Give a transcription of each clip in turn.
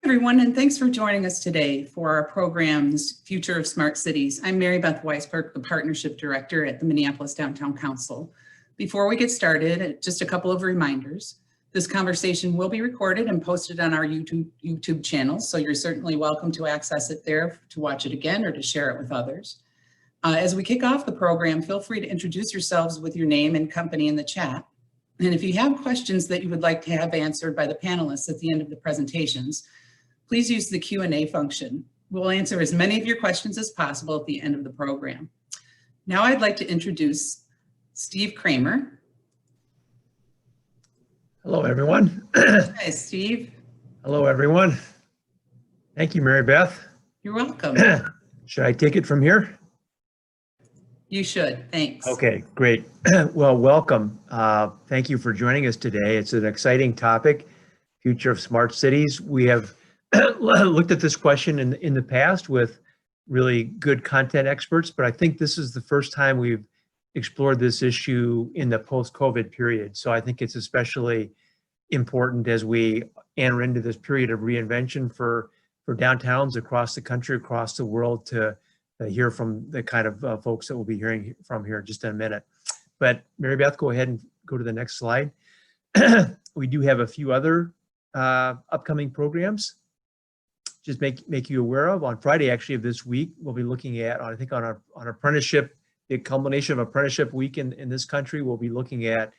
everyone, and thanks for joining us today for our program's Future of Smart Cities. I'm Mary Beth Weisberg, the Partnership Director at the Minneapolis Downtown Council. Before we get started, just a couple of reminders. This conversation will be recorded and posted on our YouTube channel, so you're certainly welcome to access it there to watch it again or to share it with others. As we kick off the program, feel free to introduce yourselves with your name and company in the chat. And if you have questions that you would like to have answered by the panelists at the end of the presentations, please use the Q&A function. We'll answer as many of your questions as possible at the end of the program. Now I'd like to introduce Steve Kramer. Hello, everyone. Hi, Steve. Hello, everyone. Thank you, Mary Beth. You're welcome. Should I take it from here? You should, thanks. Okay, great. Well, welcome. Thank you for joining us today. It's an exciting topic, future of smart cities. We have looked at this question in the past with really good content experts, but I think this is the first time we've explored this issue in the post-COVID period. So I think it's especially important as we enter into this period of reinvention for downtowns across the country, across the world, to hear from the kind of folks that we'll be hearing from here in just a minute. But Mary Beth, go ahead and go to the next slide. We do have a few other upcoming programs. Just make you aware of. On Friday, actually, of this week, we'll be looking at, I think, on apprenticeship, the culmination of apprenticeship week in this country. We'll be looking at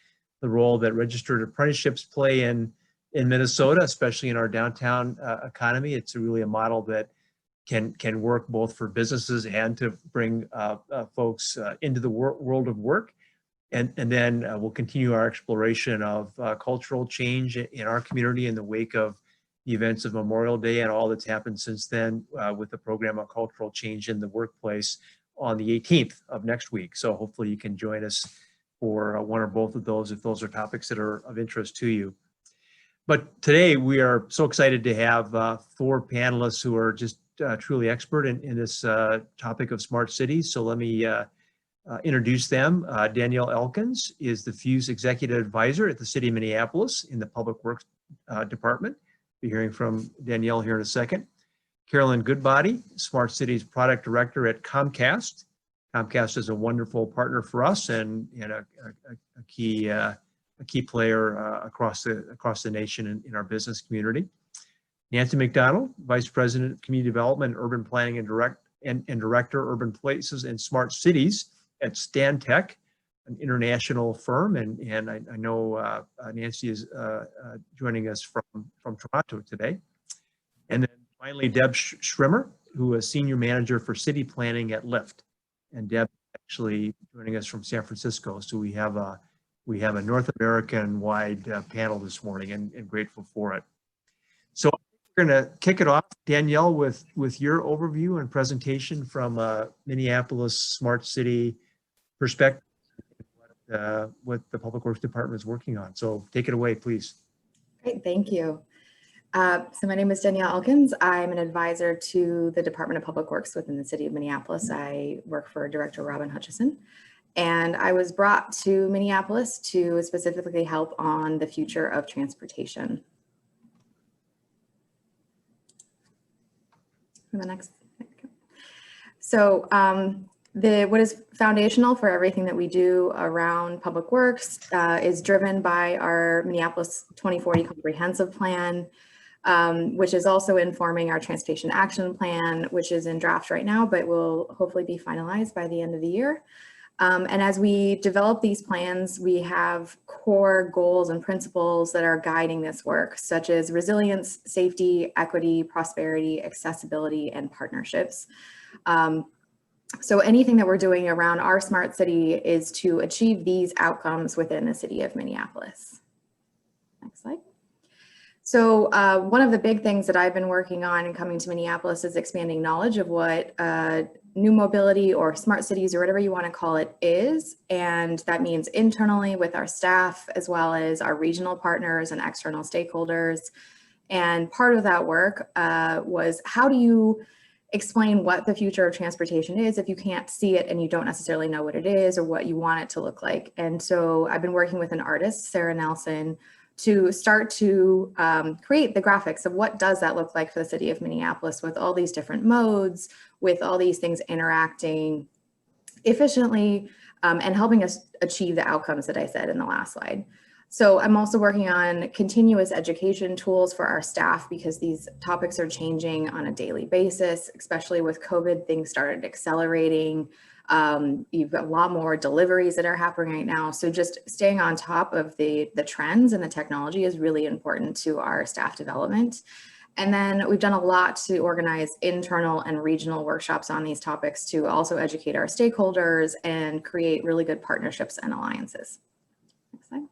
the role that registered apprenticeships play in Minnesota, especially in our downtown economy. It's really a model that can work both for businesses and to bring folks into the world of work. And then we'll continue our exploration of cultural change in our community in the wake of the events of Memorial Day and all that's happened since then with the program on cultural change in the workplace on the 18th of next week. So hopefully you can join us for one or both of those if those are topics that are of interest to you. But today we are so excited to have 4 panelists who are just truly expert in this topic of smart cities. So let me introduce them. Danielle Elkins is the FUSE Executive Advisor at the City of Minneapolis in the Public Works Department. Be hearing from Danielle here in a second. Carolyn Goodbody, Smart Cities Product Director at Comcast. Comcast is a wonderful partner for us and a key player across the nation in our business community. Nancy McDonald, Vice President of Community Development, Urban Planning and Director, Urban Places and Smart Cities at Stantec, an international firm, and I know Nancy is joining us from Toronto today. And then finally, Deb Schrimmer, who is Senior Manager for City Planning at Lyft. And Deb actually joining us from San Francisco. So we have a North American-wide panel this morning, and grateful for it. So we're going to kick it off, Danielle, with your overview and presentation from Minneapolis Smart City perspective, what the Public Works Department is working on. So take it away, please. Great, thank you. So my name is Danielle Elkins. I'm an advisor to the Department of Public Works within the City of Minneapolis. I work for Director Robin Hutchison, and I was brought to Minneapolis to specifically help on the future of transportation. The next. So what is foundational for everything that we do around public works is driven by our Minneapolis 2040 Comprehensive Plan, which is also informing our Transportation Action Plan, which is in draft right now, but will hopefully be finalized by the end of the year. And as we develop these plans, we have core goals and principles that are guiding this work, such as resilience, safety, equity, prosperity, accessibility, and partnerships. So anything that we're doing around our smart city is to achieve these outcomes within the city of Minneapolis. Next slide. So one of the big things that I've been working on in coming to Minneapolis is expanding knowledge of what new mobility or smart cities or whatever you want to call it is. And that means internally with our staff, as well as our regional partners and external stakeholders. And part of that work was, how do you explain what the future of transportation is if you can't see it and you don't necessarily know what it is or what you want it to look like? And so I've been working with an artist, Sarah Nelson, to start to create the graphics of what does that look like for the city of Minneapolis with all these different modes, with all these things interacting efficiently and helping us achieve the outcomes that I said in the last slide. So I'm also working on continuous education tools for our staff because these topics are changing on a daily basis, especially with COVID, things started accelerating. You've got a lot more deliveries that are happening right now. So just staying on top of the trends and the technology is really important to our staff development. And then we've done a lot to organize internal and regional workshops on these topics to also educate our stakeholders and create really good partnerships and alliances. Next slide.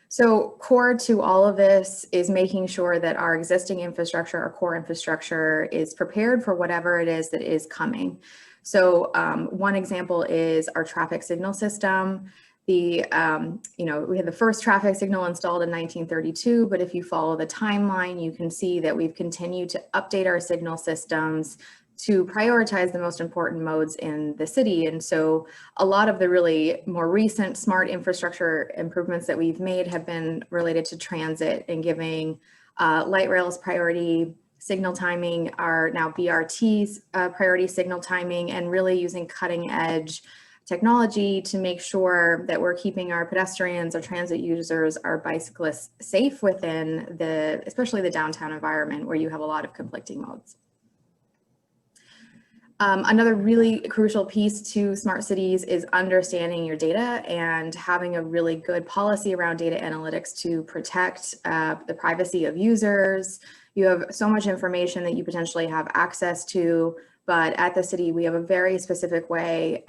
So core to all of this is making sure that our existing infrastructure, our core infrastructure, is prepared for whatever it is that is coming. So one example is our traffic signal system. We had the first traffic signal installed in 1932, but if you follow the timeline, you can see that we've continued to update our signal systems to prioritize the most important modes in the city. And so a lot of the really more recent smart infrastructure improvements that we've made have been related to transit and giving light rails priority, signal timing are now BRT's priority signal timing, and really using cutting edge technology to make sure that we're keeping our pedestrians, our transit users, our bicyclists safe within especially the downtown environment where you have a lot of conflicting modes. Another really crucial piece to smart cities is understanding your data and having a really good policy around data analytics to protect the privacy of users. You have so much information that you potentially have access to, but at the city, we have a very specific way.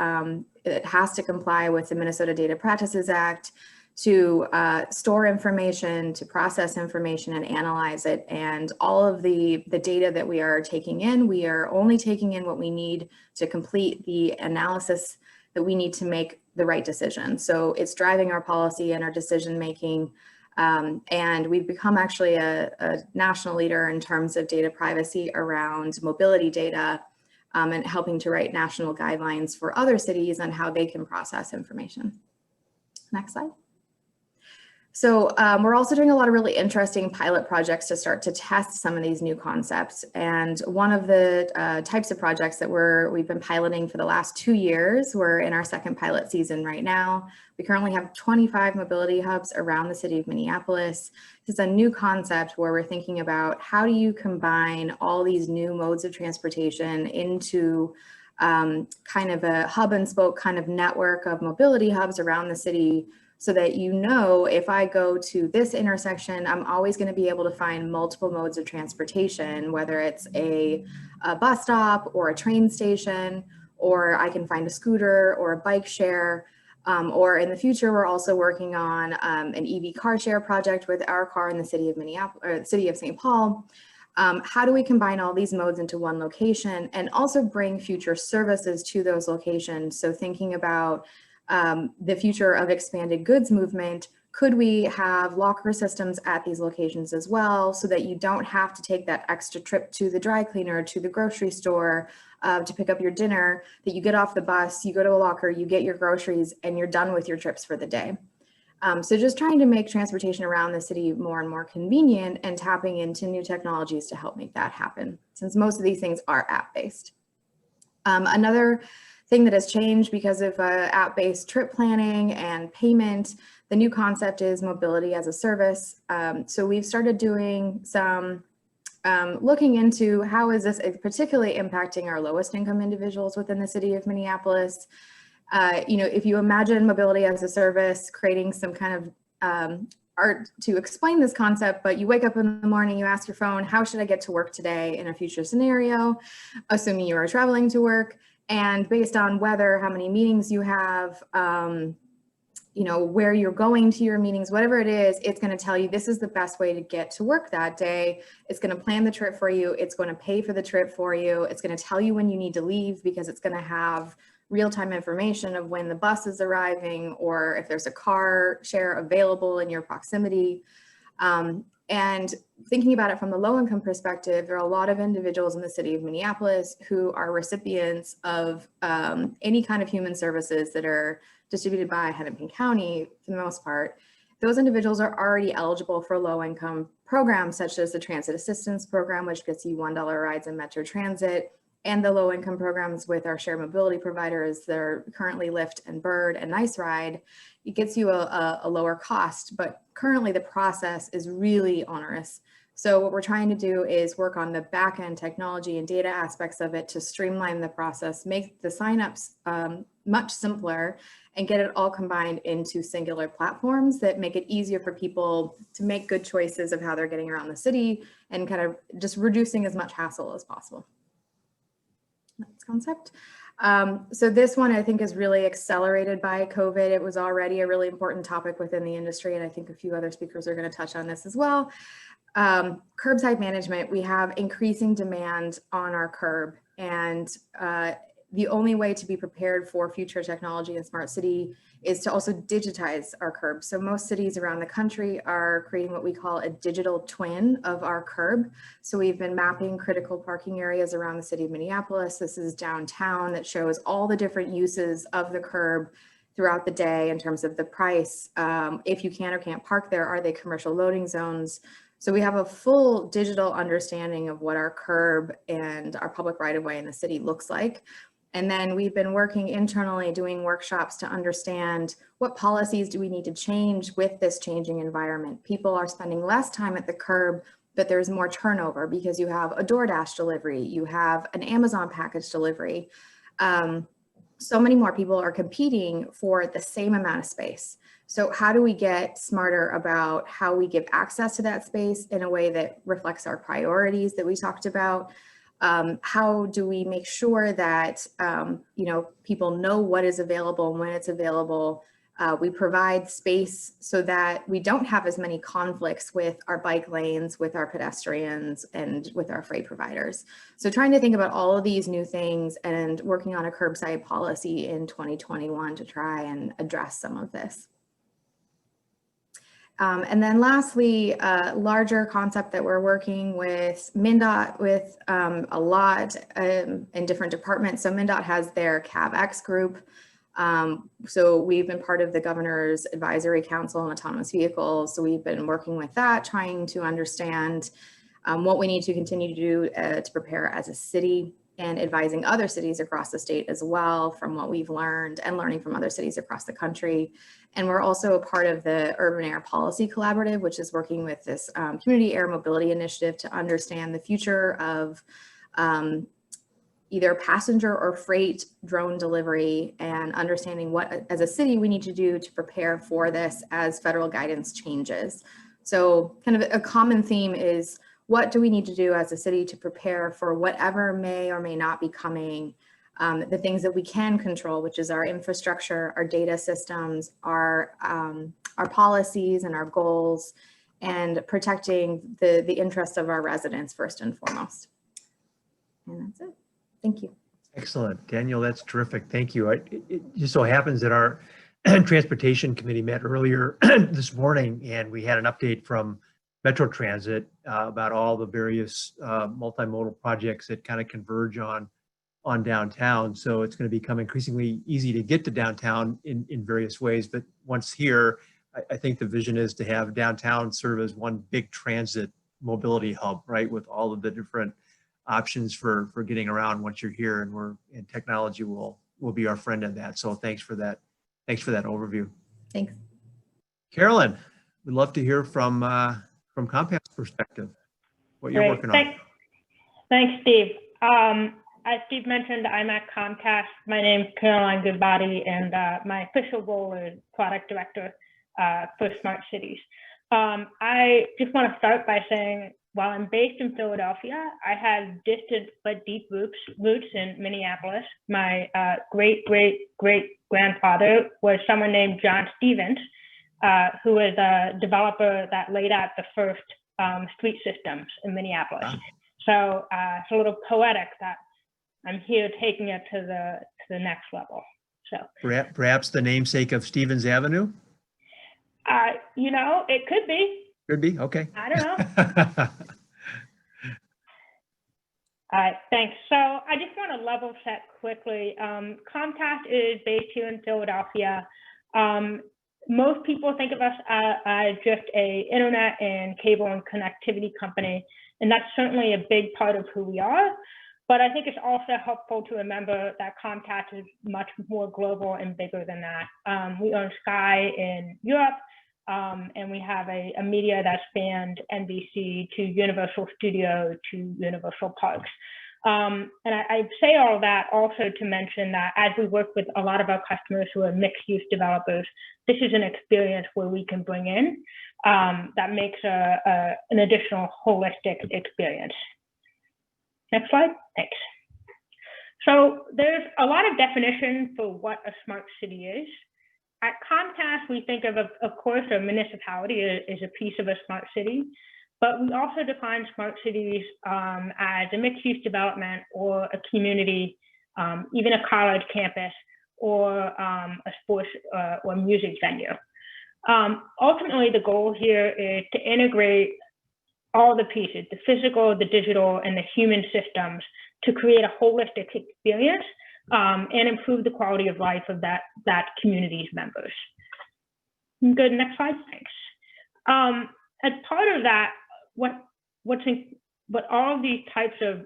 It has to comply with the Minnesota Data Practices Act to store information, to process information and analyze it. And all of the data that we are taking in, we are only taking in what we need to complete the analysis that we need to make the right decision. So it's driving our policy and our decision making. And we've become actually a national leader in terms of data privacy around mobility data and helping to write national guidelines for other cities on how they can process information. Next slide. So we're also doing a lot of really interesting pilot projects to start to test some of these new concepts. And one of the types of projects that we've been piloting for the last 2 years, we're in our second pilot season right now. We currently have 25 mobility hubs around the city of Minneapolis. This is a new concept where we're thinking about how do you combine all these new modes of transportation into kind of a hub and spoke kind of network of mobility hubs around the city, so that if I go to this intersection, I'm always going to be able to find multiple modes of transportation, whether it's a bus stop or a train station, or I can find a scooter or a bike share. Or in the future, we're also working on an EV car share project with our car in the city of Minneapolis, or the city of St. Paul. How do we combine all these modes into one location and also bring future services to those locations? So thinking about the future of expanded goods movement, could we have locker systems at these locations as well, so that you don't have to take that extra trip to the dry cleaner, to the grocery store to pick up your dinner, that you get off the bus, you go to a locker, you get your groceries, and you're done with your trips for the day. So just trying to make transportation around the city more and more convenient and tapping into new technologies to help make that happen, since most of these things are app-based. Another thing that has changed because of app-based trip planning and payment, the new concept is mobility as a service. So we've started doing some looking into how is this particularly impacting our lowest income individuals within the city of Minneapolis. If you imagine mobility as a service, creating some kind of art to explain this concept, but you wake up in the morning, you ask your phone, how should I get to work today in a future scenario, assuming you are traveling to work. And based on weather, how many meetings you have, where you're going to your meetings, whatever it is, it's going to tell you this is the best way to get to work that day. It's going to plan the trip for you. It's going to pay for the trip for you. It's going to tell you when you need to leave, because it's going to have real-time information of when the bus is arriving or if there's a car share available in your proximity. And thinking about it from the low-income perspective, there are a lot of individuals in the city of Minneapolis who are recipients of any kind of human services that are distributed by Hennepin County for the most part. those individuals are already eligible for low-income programs such as the Transit Assistance Program, which gets you $1 rides in Metro Transit, and the low-income programs with our shared mobility providers that are currently Lyft and Bird and Nice Ride. It gets you a lower cost, but currently the process is really onerous. So what we're trying to do is work on the back-end technology and data aspects of it to streamline the process, make the signups much simpler, and get it all combined into singular platforms that make it easier for people to make good choices of how they're getting around the city and kind of just reducing as much hassle as possible. Next concept. So this one I think is really accelerated by COVID. It was already a really important topic within the industry, and I think a few other speakers are going to touch on this as well. Curbside management, we have increasing demand on our curb, and the only way to be prepared for future technology and smart city is to also digitize our curb. So most cities around the country are creating what we call a digital twin of our curb. So we've been mapping critical parking areas around the city of Minneapolis. This is downtown that shows all the different uses of the curb throughout the day in terms of the price. If you can or can't park there, are they commercial loading zones? So we have a full digital understanding of what our curb and our public right-of-way in the city looks like. And then we've been working internally, doing workshops to understand what policies do we need to change with this changing environment. People are spending less time at the curb, but there's more turnover because you have a DoorDash delivery, you have an Amazon package delivery. So many more people are competing for the same amount of space. So how do we get smarter about how we give access to that space in a way that reflects our priorities that we talked about? How do we make sure that people know what is available and when it's available? We provide space so that we don't have as many conflicts with our bike lanes, with our pedestrians, and with our freight providers. So trying to think about all of these new things and working on a curbside policy in 2021 to try and address some of this. And then lastly, a larger concept that we're working with MnDOT with a lot in different departments. So MnDOT has their CAVX group. So we've been part of the Governor's Advisory Council on Autonomous Vehicles. So we've been working with that, trying to understand what we need to continue to do to prepare as a city, and advising other cities across the state as well from what we've learned and learning from other cities across the country. And we're also a part of the Urban Air Policy Collaborative, which is working with this Community Air Mobility Initiative to understand the future of either passenger or freight drone delivery, and understanding what as a city we need to do to prepare for this as federal guidance changes. So kind of a common theme is, what do we need to do as a city to prepare for whatever may or may not be coming? The things that we can control, which is our infrastructure, our data systems, our policies and our goals, and protecting the interests of our residents first and foremost. And that's it. Thank you. Excellent. Daniel, that's terrific. Thank you. It just so happens that our Transportation Committee met earlier this morning, and we had an update from Metro Transit about all the various multimodal projects that kind of converge on downtown. So it's going to become increasingly easy to get to downtown in various ways. But once here, I think the vision is to have downtown serve as one big transit mobility hub, right? With all of the different options for getting around once you're here, and technology will be our friend in that. So thanks for that. Thanks for that overview. Thanks. Carolyn, we'd love to hear from Compass's perspective, what you're working on. Thanks, Steve. As Steve mentioned, I'm at Comcast. My name is Caroline Goodbody, and my official role is product director for Smart Cities. I just want to start by saying, while I'm based in Philadelphia, I have distant but deep roots in Minneapolis. My great-great-great-grandfather was someone named John Stevens, who was a developer that laid out the first street systems in Minneapolis. Wow. So it's a little poetic that I'm here taking it to the next level. So perhaps the namesake of Stevens Avenue? It could be. Could be, okay. I don't know. All right, thanks. So I just want to level set quickly. Comcast is based here in Philadelphia. most people think of us as just a internet and cable and connectivity company, and that's certainly a big part of who we are. But I think it's also helpful to remember that Comcast is much more global and bigger than that. We own Sky in Europe, and we have a media that spanned NBC to Universal Studios to Universal Parks. And I say all that also to mention that as we work with a lot of our customers who are mixed use developers, this is an experience where we can bring in that makes an additional holistic experience. Next slide, thanks. So there's a lot of definition for what a smart city is. At Comcast, we think of course, a municipality is a piece of a smart city, but we also define smart cities as a mixed-use development or a community, even a college campus or a sports or music venue. Ultimately, the goal here is to integrate all the pieces, the physical, the digital, and the human systems to create a holistic experience and improve the quality of life of that community's members. Good, next slide, thanks. As part of that, what all of these types of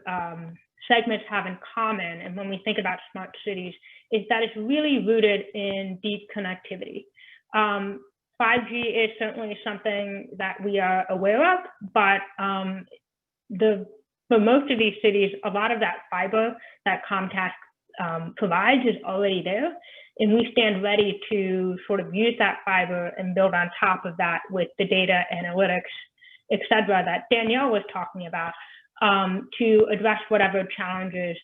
segments have in common, and when we think about smart cities, is that it's really rooted in deep connectivity. 5G is certainly something that we are aware of, but for most of these cities, a lot of that fiber that Comcast provides is already there, and we stand ready to sort of use that fiber and build on top of that with the data analytics, et cetera, that Danielle was talking about to address whatever challenges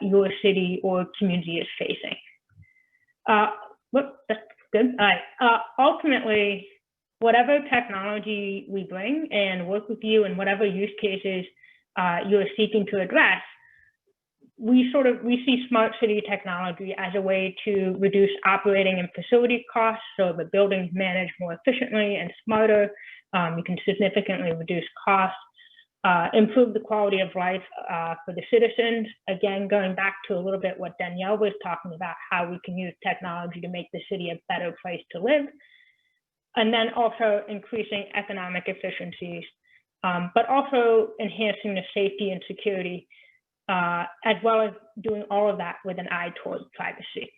your city or community is facing. That's good. All right. Ultimately, whatever technology we bring and work with you and whatever use cases you're seeking to address, we see smart city technology as a way to reduce operating and facility costs, so the buildings manage more efficiently and smarter. You can significantly reduce costs, improve the quality of life for the citizens. Again, going back to a little bit what Danielle was talking about, how we can use technology to make the city a better place to live. And then also increasing economic efficiencies, but also enhancing the safety and security, as well as doing all of that with an eye towards privacy.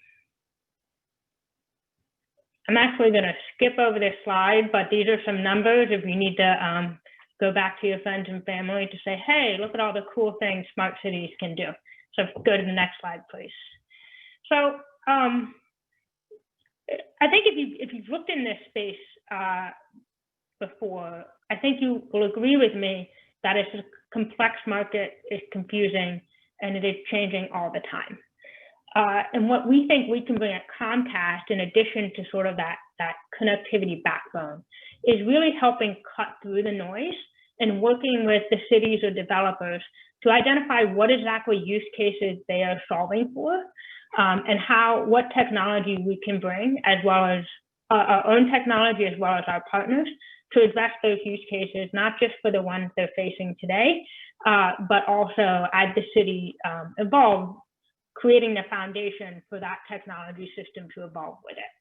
I'm actually going to skip over this slide, but these are some numbers if you need to go back to your friends and family to say, hey, look at all the cool things smart cities can do. So go to the next slide, please. So I think if you've looked in this space before, I think you will agree with me that it's a complex market, it's confusing, and it is changing all the time. And what we think we can bring at Comcast, in addition to sort of that connectivity backbone, is really helping cut through the noise and working with the cities or developers to identify what exactly use cases they are solving for, and what technology we can bring, as well as our own technology, as well as our partners, to address those use cases, not just for the ones they're facing today, but also as the city evolves, creating the foundation for that technology system to evolve with it.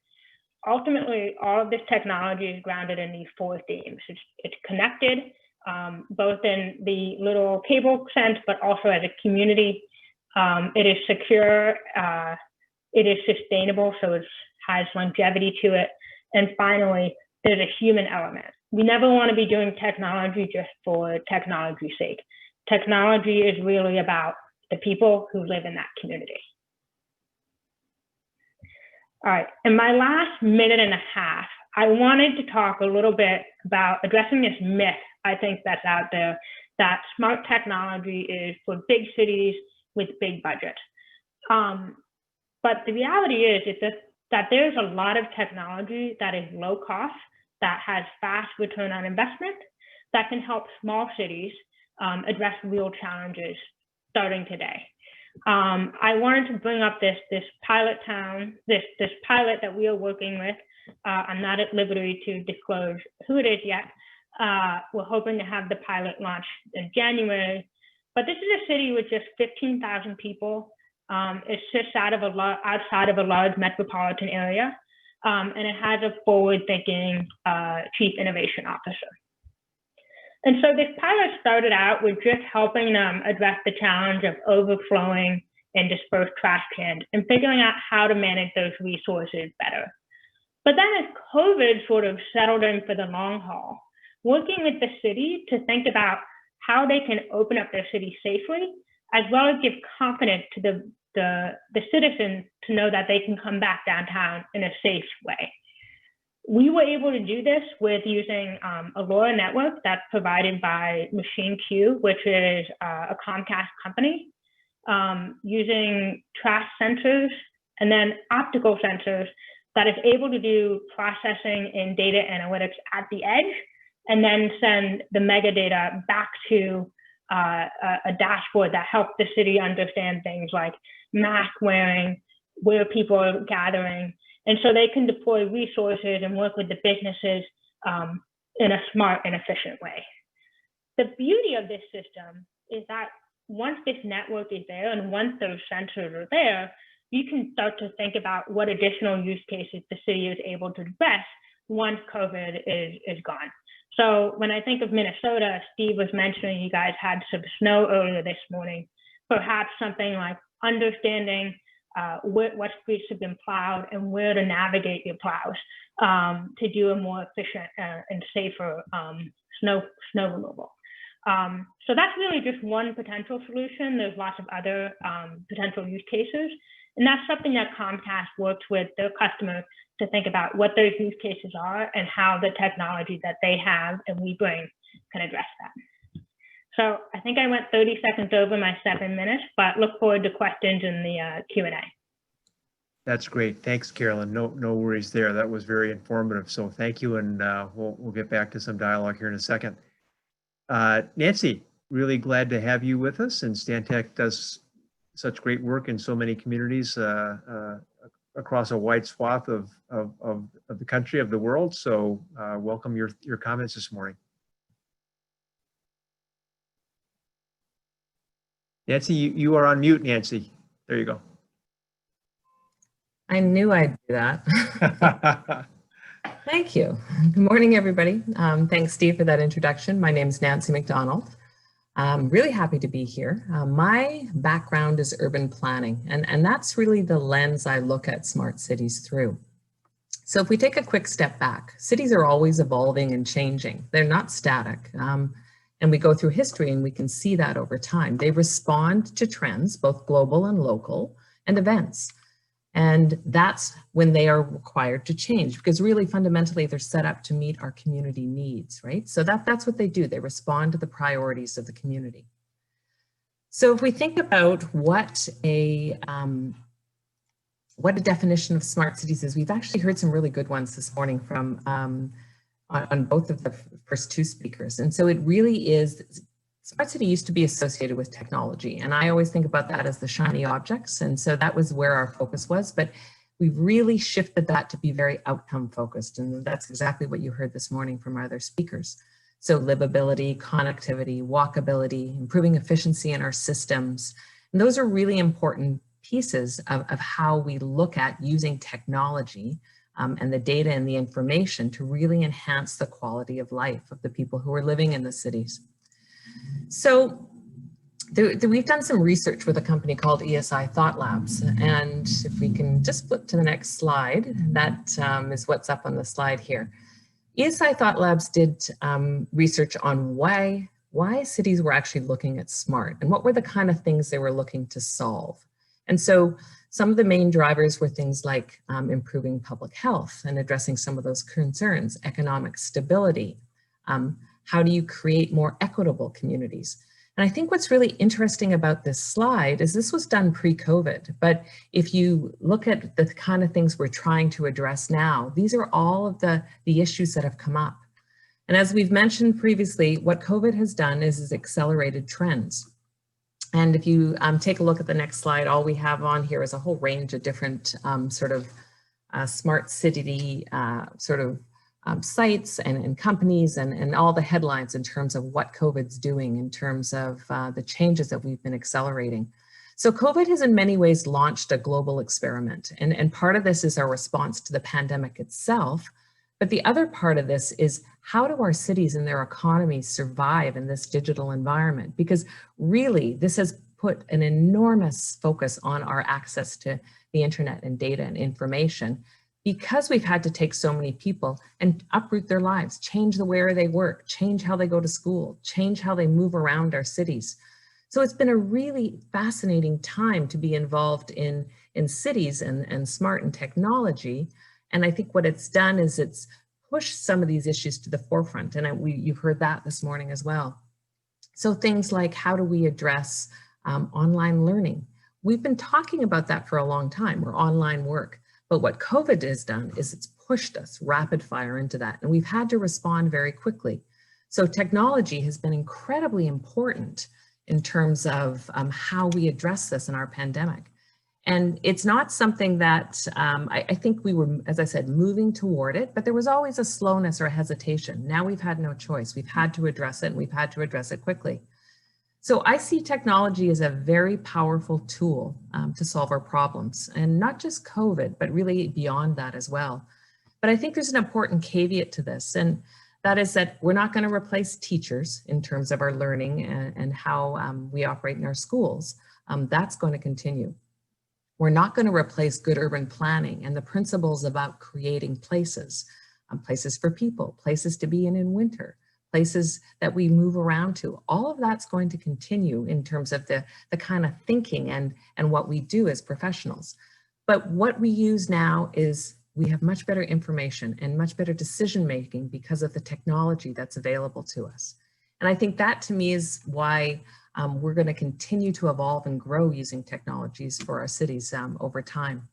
Ultimately, all of this technology is grounded in these four themes. It's connected, both in the little cable sense, but also as a community. It is secure, it is sustainable, so it has longevity to it. And finally, there's a human element. We never want to be doing technology just for technology's sake. Technology is really about the people who live in that community. All right, in my last minute and a half, I wanted to talk a little bit about addressing this myth, I think, that's out there, that smart technology is for big cities with big budgets. But the reality is that there's a lot of technology that is low cost, that has fast return on investment, that can help small cities address real challenges starting today. I wanted to bring up this pilot town, this pilot that we are working with. I'm not at liberty to disclose who it is yet. We're hoping to have the pilot launched in January. But this is a city with just 15,000 people. It's just outside of a large metropolitan area. and it has a forward-thinking chief innovation officer. And so this pilot started out with just helping them address the challenge of overflowing and dispersed trash cans and figuring out how to manage those resources better. But then as COVID sort of settled in for the long haul, working with the city to think about how they can open up their city safely, as well as give confidence to the citizens to know that they can come back downtown in a safe way. We were able to do this with using a LoRa network that's provided by MachineQ, which is a Comcast company, using trash sensors and then optical sensors that is able to do processing and data analytics at the edge, and then send the metadata back to a dashboard that helps the city understand things like mask wearing, where people are gathering, and so they can deploy resources and work with the businesses in a smart and efficient way. The beauty of this system is that once this network is there and once those sensors are there, you can start to think about what additional use cases the city is able to address once COVID is gone. So when I think of Minnesota, Steve was mentioning you guys had some snow earlier this morning, perhaps something like understanding what streets have been plowed and where to navigate your plows to do a more efficient and safer snow removal. So that's really just one potential solution. There's lots of other potential use cases. And that's something that Comcast works with their customers to think about what those use cases are and how the technology that they have and we bring can address that. So I think I went 30 seconds over my 7 minutes, but look forward to questions in the Q&A. That's great. Thanks, Carolyn. No worries there. That was very informative. So thank you, and we'll get back to some dialogue here in a second. Nancy, really glad to have you with us, and Stantec does such great work in so many communities across a wide swath of the country, of the world. So welcome your comments this morning. Nancy, you are on mute, Nancy. There you go. I knew I'd do that. Thank you. Good morning, everybody. Thanks, Steve, for that introduction. My name is Nancy McDonald. I'm really happy to be here. My background is urban planning, and that's really the lens I look at smart cities through. So if we take a quick step back, cities are always evolving and changing. They're not static. And we go through history and we can see that over time. They respond to trends, both global and local, and events. And that's when they are required to change, because really fundamentally they're set up to meet our community needs, right? So that's what they do. They respond to the priorities of the community. So if we think about what a definition of smart cities is, we've actually heard some really good ones this morning from on both of the first two speakers. And so it really is, smart city used to be associated with technology. And I always think about that as the shiny objects. And so that was where our focus was, but we've really shifted that to be very outcome focused. And that's exactly what you heard this morning from our other speakers. So livability, connectivity, walkability, improving efficiency in our systems. And those are really important pieces of how we look at using technology and the data and the information to really enhance the quality of life of the people who are living in the cities. So we've done some research with a company called ESI Thought Labs. And if we can just flip to the next slide, that is what's up on the slide here. ESI Thought Labs did research on why cities were actually looking at smart and what were the kind of things they were looking to solve. And so some of the main drivers were things like improving public health and addressing some of those concerns, economic stability. How do you create more equitable communities? And I think what's really interesting about this slide is this was done pre-COVID, but if you look at the kind of things we're trying to address now, these are all of the issues that have come up. And as we've mentioned previously, what COVID has done is accelerated trends. And if you take a look at the next slide, all we have on here is a whole range of different smart city sites and companies and all the headlines in terms of what COVID's doing in terms of the changes that we've been accelerating. So COVID has in many ways launched a global experiment. And part of this is our response to the pandemic itself. But the other part of this is how do our cities and their economies survive in this digital environment? Because really, this has put an enormous focus on our access to the internet and data and information, because we've had to take so many people and uproot their lives, change the where they work, change how they go to school, change how they move around our cities. So it's been a really fascinating time to be involved in cities and smart and technology. And I think what it's done is it's pushed some of these issues to the forefront. And you've heard that this morning as well. So things like, how do we address online learning? We've been talking about that for a long time, or online work. But what COVID has done is it's pushed us rapid fire into that. And we've had to respond very quickly. So technology has been incredibly important in terms of how we address this in our pandemic. And it's not something that I think we were, as I said, moving toward it, but there was always a slowness or a hesitation. Now we've had no choice. We've had to address it, and we've had to address it quickly. So I see technology as a very powerful tool to solve our problems, and not just COVID, but really beyond that as well. But I think there's an important caveat to this, and that is that we're not going to replace teachers in terms of our learning and how we operate in our schools. That's going to continue. We're not going to replace good urban planning and the principles about creating places, places for people, places to be in winter, places that we move around to. All of that's going to continue in terms of the kind of thinking and what we do as professionals. But what we use now is we have much better information and much better decision-making because of the technology that's available to us. And I think that to me is why we're going to continue to evolve and grow using technologies for our cities over time.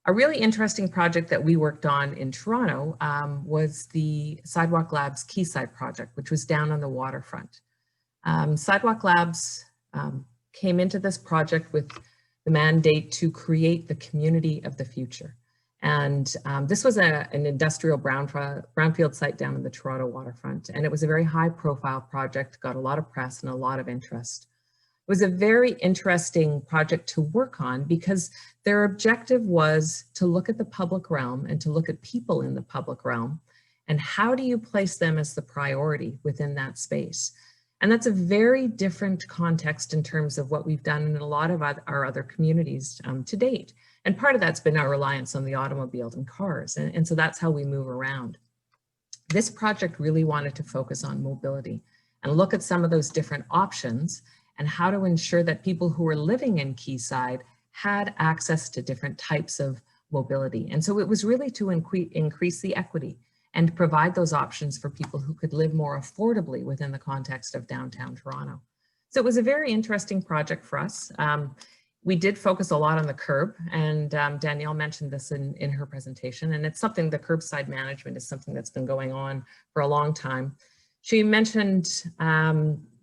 A really interesting project that we worked on in Toronto was the Sidewalk Labs Quayside project, which was down on the waterfront. Sidewalk Labs came into this project with the mandate to create the community of the future. And this was an industrial brownfield site down in the Toronto waterfront. And it was a very high profile project, got a lot of press and a lot of interest. It was a very interesting project to work on because their objective was to look at the public realm and to look at people in the public realm and how do you place them as the priority within that space. And that's a very different context in terms of what we've done in a lot of our other communities to date. And part of that's been our reliance on the automobiles and cars. And so that's how we move around. This project really wanted to focus on mobility and look at some of those different options and how to ensure that people who are living in Quayside had access to different types of mobility. And so it was really to increase the equity and provide those options for people who could live more affordably within the context of downtown Toronto. So it was a very interesting project for us. We did focus a lot on the curb, and Danielle mentioned this in her presentation, and it's something, the curbside management is something that's been going on for a long time. She mentioned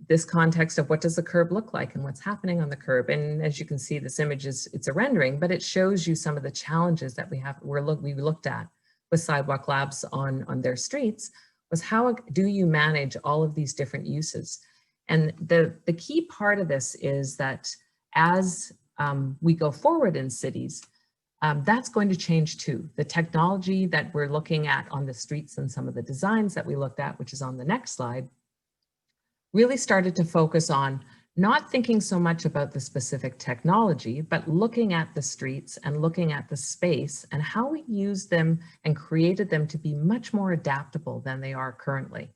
this context of what does the curb look like and what's happening on the curb. And as you can see, this image it's a rendering, but it shows you some of the challenges that we looked at with Sidewalk Labs on their streets, was how do you manage all of these different uses? And the key part of this is that as we go forward in cities, that's going to change too. The technology that we're looking at on the streets and some of the designs that we looked at, which is on the next slide, really started to focus on not thinking so much about the specific technology, but looking at the streets and looking at the space and how we used them and created them to be much more adaptable than they are currently.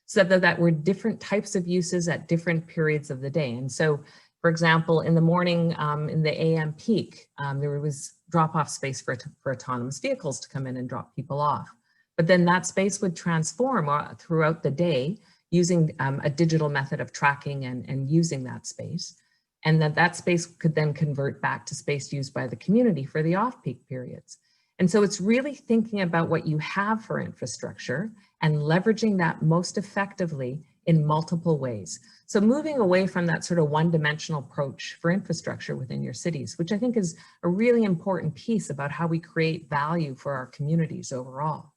So that were different types of uses at different periods of the day. And so, for example, in the morning, in the AM peak, there was drop-off space for autonomous vehicles to come in and drop people off. But then that space would transform throughout the day using a digital method of tracking and using that space. And that space could then convert back to space used by the community for the off-peak periods. And so it's really thinking about what you have for infrastructure and leveraging that most effectively in multiple ways. So moving away from that sort of one-dimensional approach for infrastructure within your cities, which I think is a really important piece about how we create value for our communities overall.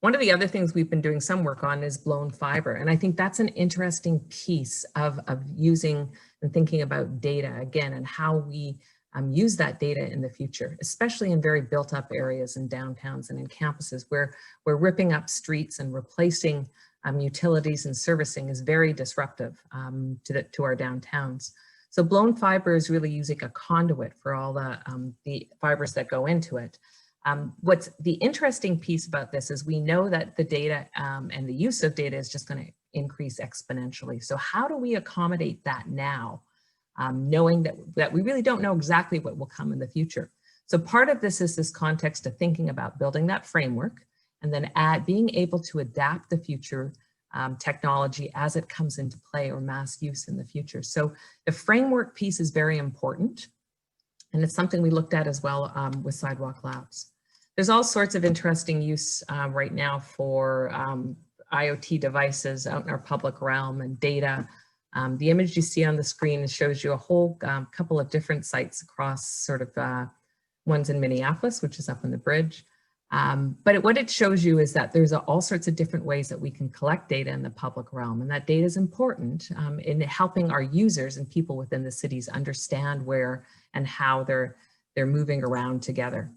One of the other things we've been doing some work on is blown fiber. And I think that's an interesting piece of using and thinking about data again, and how we use that data in the future, especially in very built up areas in downtowns and in campuses where we're ripping up streets and replacing utilities and servicing is very disruptive to our downtowns. So blown fiber is really using a conduit for all the fibers that go into it. What's the interesting piece about this is we know that the data and the use of data is just going to increase exponentially. So how do we accommodate that now, knowing that we really don't know exactly what will come in the future? So part of this is this context of thinking about building that framework and then being able to adapt the future technology as it comes into play or mass use in the future. So the framework piece is very important. And it's something we looked at as well with Sidewalk Labs. There's all sorts of interesting use right now for IoT devices out in our public realm and data. The image you see on the screen shows you a whole couple of different sites across sort of ones in Minneapolis, which is up on the bridge. But what it shows you is that there's all sorts of different ways that we can collect data in the public realm. And that data is important in helping our users and people within the cities understand where and how they're moving around together.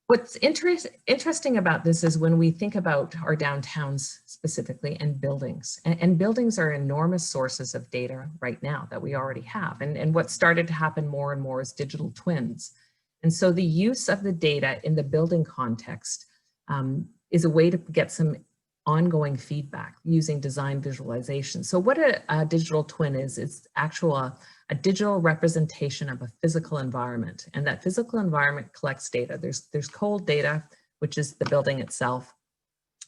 What's interesting about this is when we think about our downtowns specifically and buildings, and buildings are enormous sources of data right now that we already have. And what started to happen more and more is digital twins. And so the use of the data in the building context is a way to get some ongoing feedback using design visualization. So what a digital twin is, it's a digital representation of a physical environment. And that physical environment collects data. There's cold data, which is the building itself.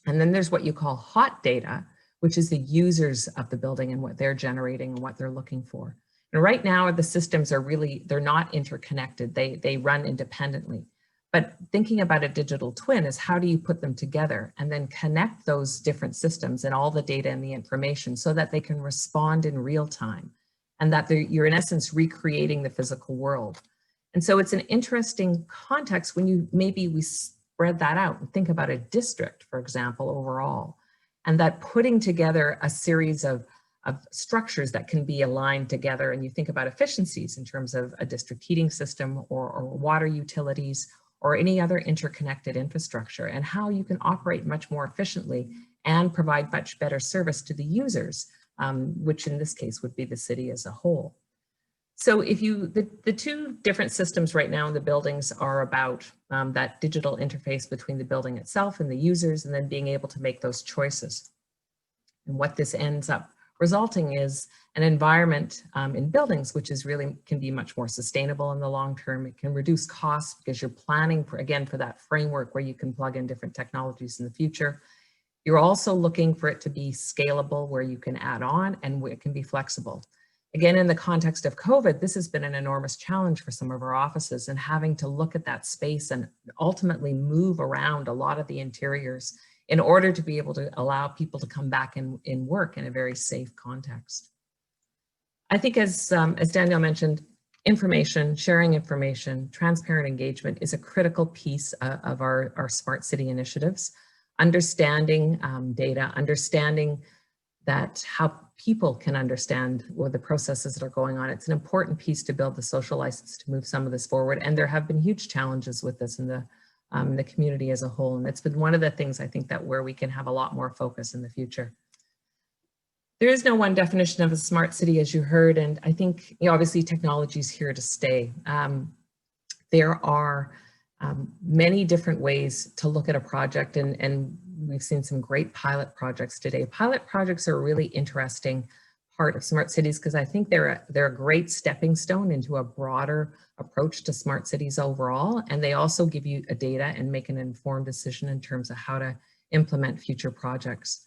And then there's what you call hot data, which is the users of the building and what they're generating and what they're looking for. And right now, the systems are they're not interconnected. They run independently. But thinking about a digital twin is how do you put them together and then connect those different systems and all the data and the information so that they can respond in real time and that you're in essence recreating the physical world. And so it's an interesting context when we spread that out and think about a district, for example, overall, and that putting together a series of structures that can be aligned together, and you think about efficiencies in terms of a district heating system or water utilities or any other interconnected infrastructure, and how you can operate much more efficiently and provide much better service to the users, which in this case would be the city as a whole. So if the two different systems right now in the buildings are about that digital interface between the building itself and the users, and then being able to make those choices. And what this ends up resulting is an environment in buildings, which is really can be much more sustainable in the long term. It can reduce costs because you're planning for that framework where you can plug in different technologies in the future. You're also looking for it to be scalable, where you can add on and where it can be flexible. Again, in the context of COVID, this has been an enormous challenge for some of our offices, and having to look at that space and ultimately move around a lot of the interiors in order to be able to allow people to come back and work in a very safe context. I think as Danielle mentioned, sharing information, transparent engagement is a critical piece of our smart city initiatives. Understanding data, understanding that how people can understand what the processes that are going on. It's an important piece to build the social license to move some of this forward. And there have been huge challenges with this in the community as a whole. And it's been one of the things I think that where we can have a lot more focus in the future. There is no one definition of a smart city, as you heard. And I think obviously technology is here to stay. There are many different ways to look at a project, and we've seen some great pilot projects today. Pilot projects are a really interesting part of smart cities because I think they're a great stepping stone into a broader approach to smart cities overall. And they also give you a data and make an informed decision in terms of how to implement future projects.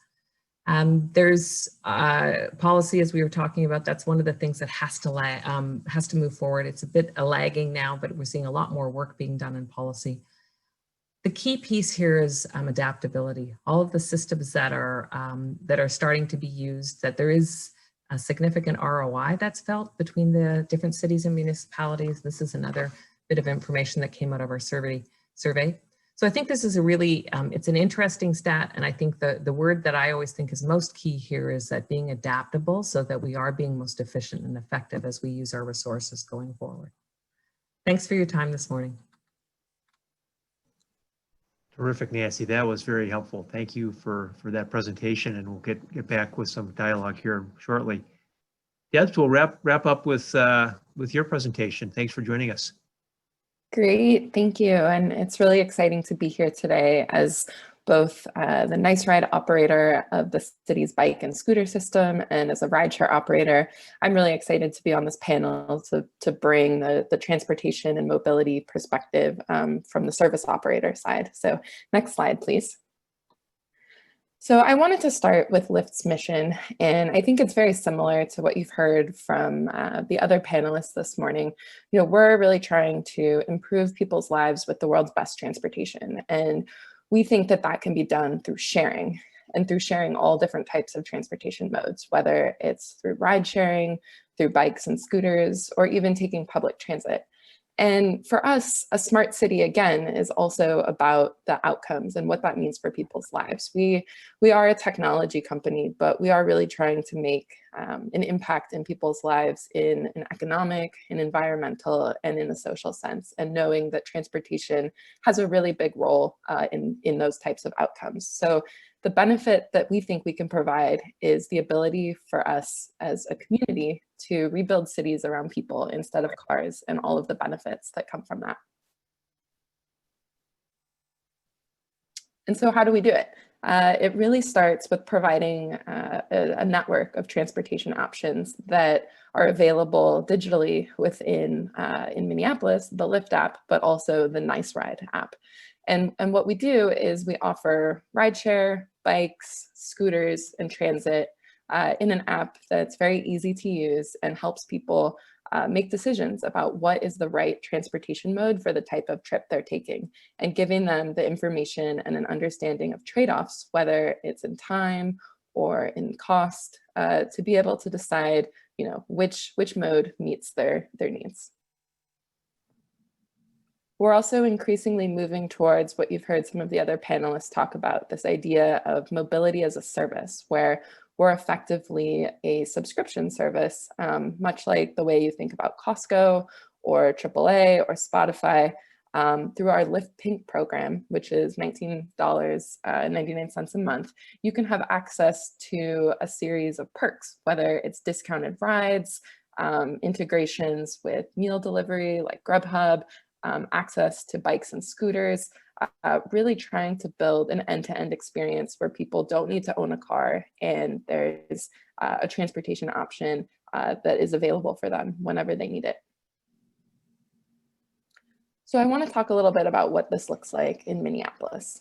There's policy, as we were talking about. That's one of the things that has to move forward. It's a bit lagging now, but we're seeing a lot more work being done in policy. The key piece here is adaptability. All of the systems that are starting to be used, that there is a significant ROI that's felt between the different cities and municipalities. This is another bit of information that came out of our survey. So I think this is a really, it's an interesting stat. And I think the word that I always think is most key here is that being adaptable so that we are being most efficient and effective as we use our resources going forward. Thanks for your time this morning. Terrific, Nancy. That was very helpful. Thank you for that presentation, and we'll get back with some dialogue here shortly. Debs, we'll wrap up with your presentation. Thanks for joining us. Great, thank you. And it's really exciting to be here today as both the NiceRide operator of the city's bike and scooter system and as a rideshare operator. I'm really excited to be on this panel to bring the transportation and mobility perspective from the service operator side. So next slide, please. So I wanted to start with Lyft's mission, and I think it's very similar to what you've heard from the other panelists this morning. You know, we're really trying to improve people's lives with the world's best transportation, and we think that that can be done through sharing, and through sharing all different types of transportation modes, whether it's through ride sharing, through bikes and scooters, or even taking public transit. And for us, a smart city, again, is also about the outcomes and what that means for people's lives. We are a technology company, but we are really trying to make an impact in people's lives in an economic, an environmental, and in a social sense, and knowing that transportation has a really big role in those types of outcomes. So the benefit that we think we can provide is the ability for us as a community to rebuild cities around people instead of cars, and all of the benefits that come from that. And so how do we do it? It really starts with providing a network of transportation options that are available digitally within in Minneapolis, the Lyft app, but also the NiceRide app. And what we do is we offer rideshare, bikes, scooters, and transit in an app that's very easy to use and helps people make decisions about what is the right transportation mode for the type of trip they're taking, and giving them the information and an understanding of trade-offs, whether it's in time or in cost, to be able to decide, you know, which mode meets their needs. We're also increasingly moving towards what you've heard some of the other panelists talk about, this idea of mobility as a service, where we're effectively a subscription service, much like the way you think about Costco or AAA or Spotify, through our Lyft Pink program, which is $19.99 a month. You can have access to a series of perks, whether it's discounted rides, integrations with meal delivery like Grubhub, access to bikes and scooters, really trying to build an end-to-end experience where people don't need to own a car, and there's a transportation option that is available for them whenever they need it. So I want to talk a little bit about what this looks like in Minneapolis.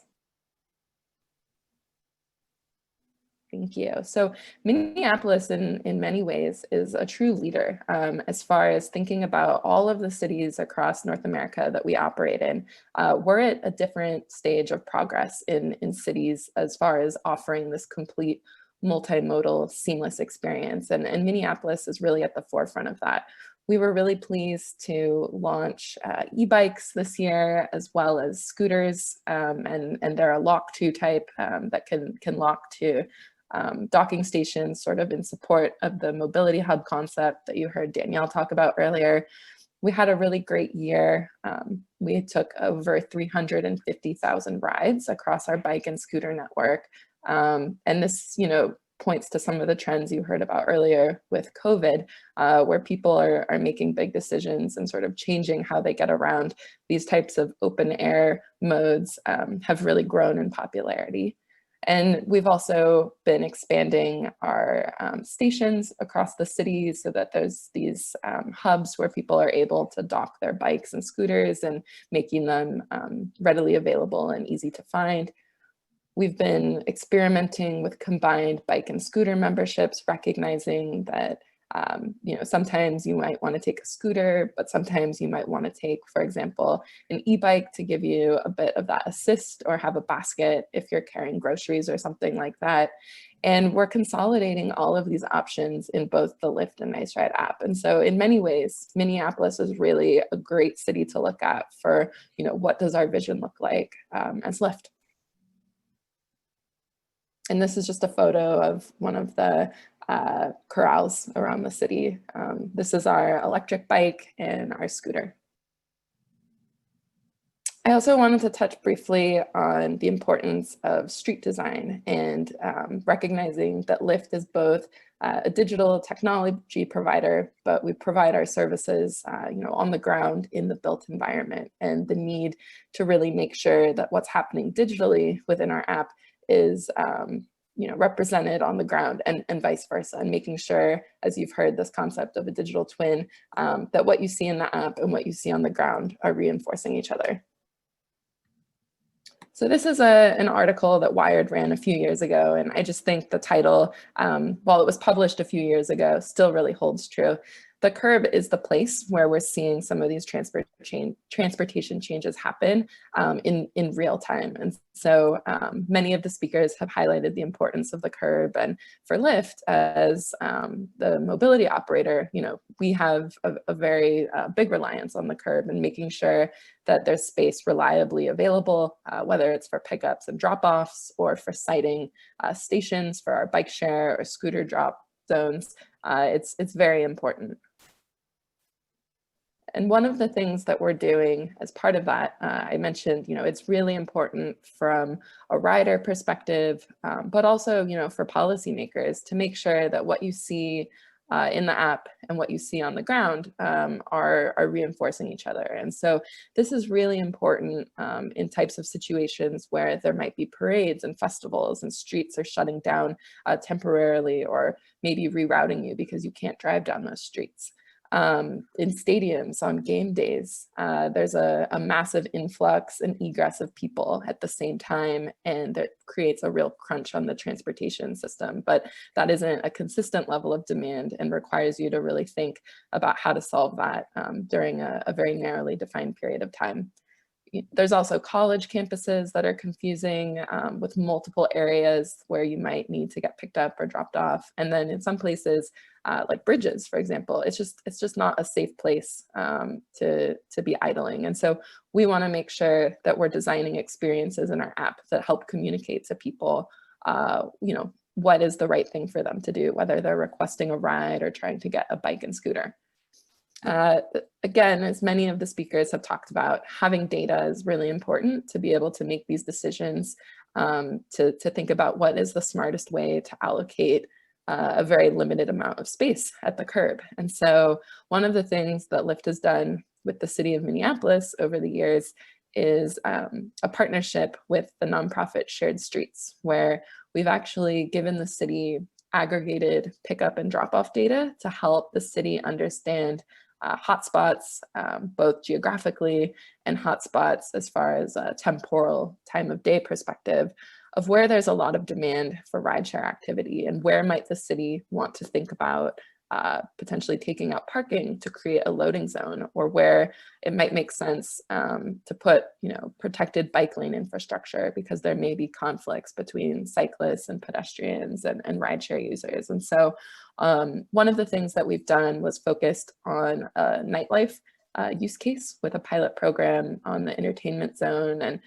Thank you. So Minneapolis in many ways is a true leader as far as thinking about all of the cities across North America that we operate in. We're at a different stage of progress in cities as far as offering this complete multimodal seamless experience. And Minneapolis is really at the forefront of that. We were really pleased to launch e-bikes this year, as well as scooters, and they're a lock-to type that can lock to docking stations, sort of in support of the mobility hub concept that you heard Danielle talk about earlier. We had a really great year. We took over 350,000 rides across our bike and scooter network. And this, you know, points to some of the trends you heard about earlier with COVID, where people are making big decisions and sort of changing how they get around. These types of open air modes have really grown in popularity. And we've also been expanding our stations across the city so that there's these hubs where people are able to dock their bikes and scooters, and making them readily available and easy to find. We've been experimenting with combined bike and scooter memberships, recognizing that You know, sometimes you might want to take a scooter, but sometimes you might want to take, for example, an e-bike to give you a bit of that assist, or have a basket if you're carrying groceries or something like that. And we're consolidating all of these options in both the Lyft and Nice Ride app. And so in many ways, Minneapolis is really a great city to look at for, you know, what does our vision look like as Lyft? And this is just a photo of one of the corrals around the city. This is our electric bike and our scooter. I also wanted to touch briefly on the importance of street design and recognizing that Lyft is both a digital technology provider, but we provide our services you know, on the ground in the built environment, and the need to really make sure that what's happening digitally within our app is you know, represented on the ground, and vice versa, and making sure, as you've heard, this concept of a digital twin, that what you see in the app and what you see on the ground are reinforcing each other. So this is an article that Wired ran a few years ago, and I just think the title, while it was published a few years ago, still really holds true. The curb is the place where we're seeing some of these transportation changes happen in real time. And so many of the speakers have highlighted the importance of the curb. And for Lyft, as the mobility operator, you know, we have a very big reliance on the curb and making sure that there's space reliably available, whether it's for pickups and drop-offs or for siting stations for our bike share or scooter drop zones. It's very important. And one of the things that we're doing as part of that, I mentioned, you know, it's really important from a rider perspective, but also, you know, for policymakers to make sure that what you see in the app and what you see on the ground are reinforcing each other. And so this is really important in types of situations where there might be parades and festivals and streets are shutting down temporarily, or maybe rerouting you because you can't drive down those streets. In stadiums on game days, there's a massive influx and egress of people at the same time, and that creates a real crunch on the transportation system. But that isn't a consistent level of demand and requires you to really think about how to solve that during a very narrowly defined period of time. There's also college campuses that are confusing with multiple areas where you might need to get picked up or dropped off. And then in some places, like bridges, for example, it's just not a safe place to be idling. And so we want to make sure that we're designing experiences in our app that help communicate to people, you know, what is the right thing for them to do, whether they're requesting a ride or trying to get a bike and scooter. Again, as many of the speakers have talked about, having data is really important to be able to make these decisions, to think about what is the smartest way to allocate a very limited amount of space at the curb. And so one of the things that Lyft has done with the city of Minneapolis over the years is a partnership with the nonprofit Shared Streets, where we've actually given the city aggregated pickup and drop-off data to help the city understand hotspots, both geographically and hotspots as far as a temporal time of day perspective of where there's a lot of demand for rideshare activity, and where might the city want to think about potentially taking out parking to create a loading zone, or where it might make sense to put, you know, protected bike lane infrastructure because there may be conflicts between cyclists and pedestrians and rideshare users. And so one of the things that we've done was focused on a nightlife use case with a pilot program on the entertainment zone. And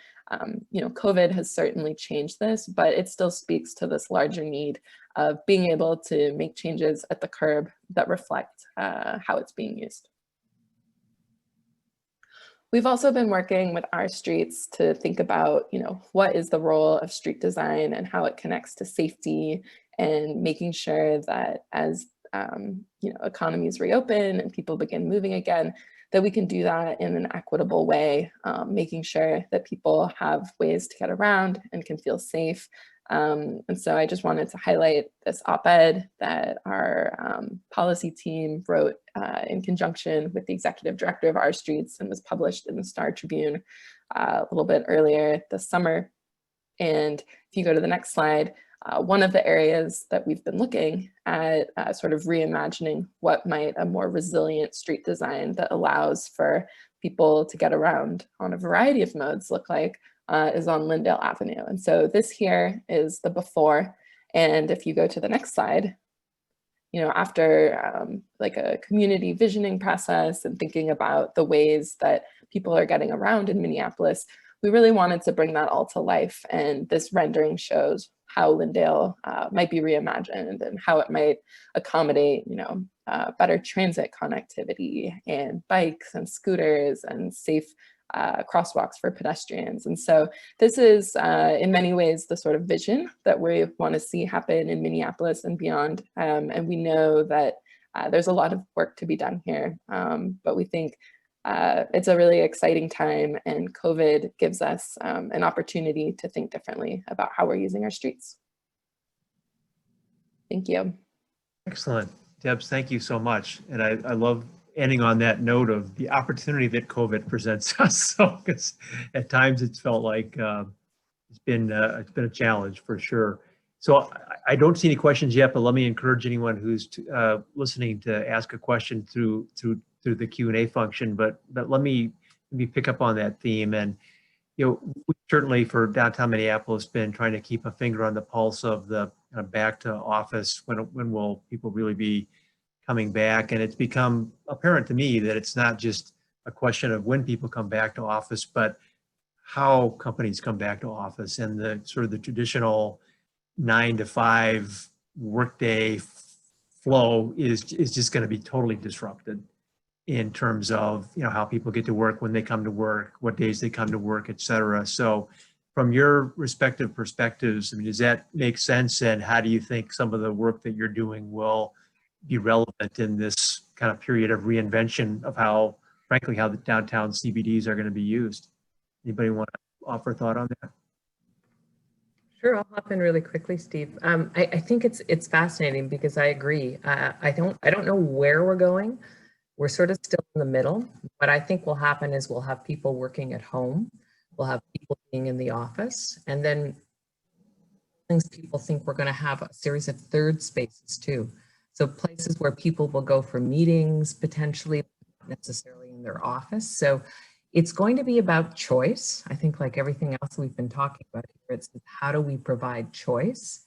you know, COVID has certainly changed this, but it still speaks to this larger need of being able to make changes at the curb that reflect how it's being used. We've also been working with our streets to think about, you know, what is the role of street design and how it connects to safety, and making sure that as you know, economies reopen and people begin moving again, that we can do that in an equitable way, making sure that people have ways to get around and can feel safe. And so I just wanted to highlight this op-ed that our policy team wrote in conjunction with the executive director of Our Streets, and was published in the Star Tribune a little bit earlier this summer. And if you go to the next slide, one of the areas that we've been looking at sort of reimagining what might a more resilient street design that allows for people to get around on a variety of modes look like is on Lyndale Avenue. And so this here is the before. And if you go to the next slide, you know, after like a community visioning process and thinking about the ways that people are getting around in Minneapolis, we really wanted to bring that all to life. And this rendering shows how Lyndale might be reimagined and how it might accommodate, you know, better transit connectivity and bikes and scooters and safe crosswalks for pedestrians. And so this is in many ways the sort of vision that we want to see happen in Minneapolis and beyond. And we know that there's a lot of work to be done here, but we think it's a really exciting time, and COVID gives us an opportunity to think differently about how we're using our streets. Thank you. Excellent. Debs, thank you so much. And I love ending on that note of the opportunity that COVID presents us. So, because at times it's felt like it's been a challenge for sure. So I don't see any questions yet, but let me encourage anyone who's listening to ask a question through the Q&A function. But let me pick up on that theme. And you know, we certainly for downtown Minneapolis been trying to keep a finger on the pulse of the back to office. When will people really be coming back? And it's become apparent to me that it's not just a question of when people come back to office, but how companies come back to office, and the sort of the traditional 9 to 5 workday flow is just going to be totally disrupted in terms of, you know, how people get to work, when they come to work, what days they come to work, et cetera. So from your respective perspectives, I mean, does that make sense? And how do you think some of the work that you're doing will be relevant in this kind of period of reinvention of how, frankly, how the downtown CBDs are going to be used? Anybody want to offer a thought on that? Sure, I'll hop in really quickly, Steve. I think it's fascinating because I agree. I don't know where we're going. We're sort of still in the middle. What I think will happen is we'll have people working at home. We'll have people being in the office, and then people think we're going to have a series of third spaces too. So places where people will go for meetings, potentially not necessarily in their office. So it's going to be about choice. I think like everything else we've been talking about here, it's how do we provide choice?